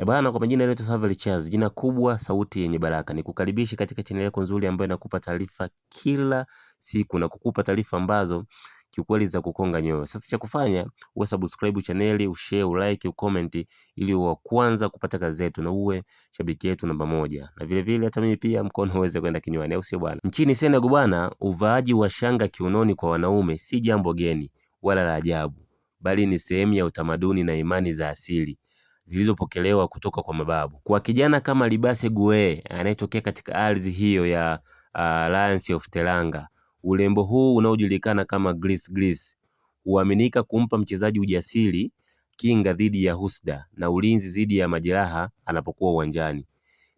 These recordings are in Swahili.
Bana, kwa majina yetu Savile Charles, jina kubwa, sauti yenye baraka. Nikukaribisha katika channel yako nzuri ambayo inakupa taarifa kila siku na kukupa taarifa ambazo kiukweli za kukonga nyoyo. Sasa cha kufanya, uwe subscribe channel, ushare, ulike, ucomment ili uwe kwanza kupata kazi zetu na uwe shabiki yetu namba 1. Na vile vile hata mimi pia mkono uweze kwenda kinywani, au sio bwana? Nchini Senegal bwana, uvaaji wa shanga kiunoni kwa wanaume si jambo geni wala la ajabu, bali ni sehemu ya utamaduni na imani za asili zilizopokelewa kutoka kwa mababu. Kwa kijana kama Libase Gue anayetokea katika ardhi hiyo ya Alliance of Teranga, urembo huu unaojulikana kama gris huaminika kumpa mchezaji ujasiri, kinga dhidi ya husda na ulinzi dhidi ya majeraha anapokuwa uwanjani.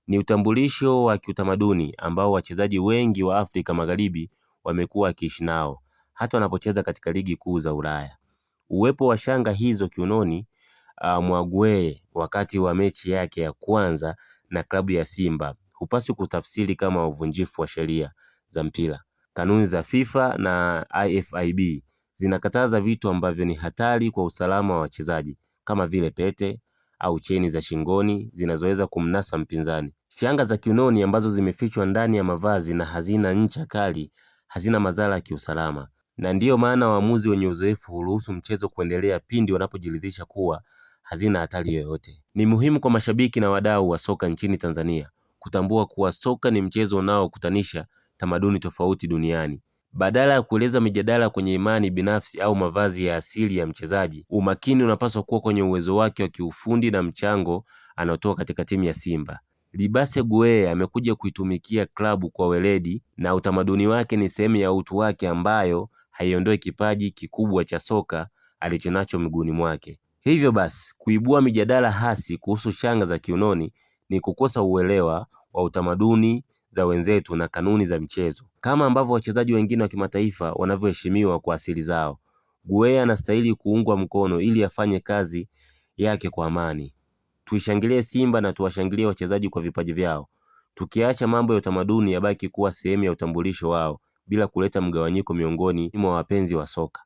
Ni utambulisho wa kiutamaduni ambao wachezaji wengi wa Afrika Magharibi wamekuwa wakiishi nao hata wanapocheza katika ligi kuu za Ulaya. Uwepo wa shanga hizo kiunoni mwa Gue wakati wa mechi yake ya kwanza na klabu ya Simba hupaswi kutafsiri kama uvunjifu wa sheria za mpira. Kanuni za FIFA na IFIB zinakataza vitu ambavyo ni hatari kwa usalama wa wachezaji kama vile pete au cheni za shingoni zinazoweza kumnasa mpinzani. Shanga za kiunoni ambazo zimefichwa ndani ya mavazi na hazina ncha kali hazina madhara ya kiusalama, na ndiyo maana waamuzi wenye uzoefu huruhusu mchezo kuendelea pindi wanapojiridhisha kuwa hazina hatari yoyote. Ni muhimu kwa mashabiki na wadau wa soka nchini Tanzania kutambua kuwa soka ni mchezo unaokutanisha tamaduni tofauti duniani. Badala ya kueleza mijadala kwenye imani binafsi au mavazi ya asili ya mchezaji, umakini unapaswa kuwa kwenye uwezo wake wa kiufundi na mchango anaotoa katika timu ya Simba. Libase Gue amekuja kuitumikia klabu kwa weledi na utamaduni wake ni sehemu ya utu wake ambayo haiondoi kipaji kikubwa cha soka alichonacho miguuni mwake. Hivyo basi, kuibua mijadala hasi kuhusu shanga za kiunoni ni kukosa uelewa wa utamaduni za wenzetu na kanuni za mchezo. Kama ambavyo wachezaji wengine wa kimataifa wanavyoheshimiwa kwa asili zao, Gue anastahili kuungwa mkono ili afanye kazi yake kwa amani. Tuishangilie Simba na tuwashangilie wachezaji kwa vipaji vyao, tukiacha mambo ya utamaduni yabaki kuwa sehemu ya utambulisho wao bila kuleta mgawanyiko miongoni mwa wapenzi wa soka.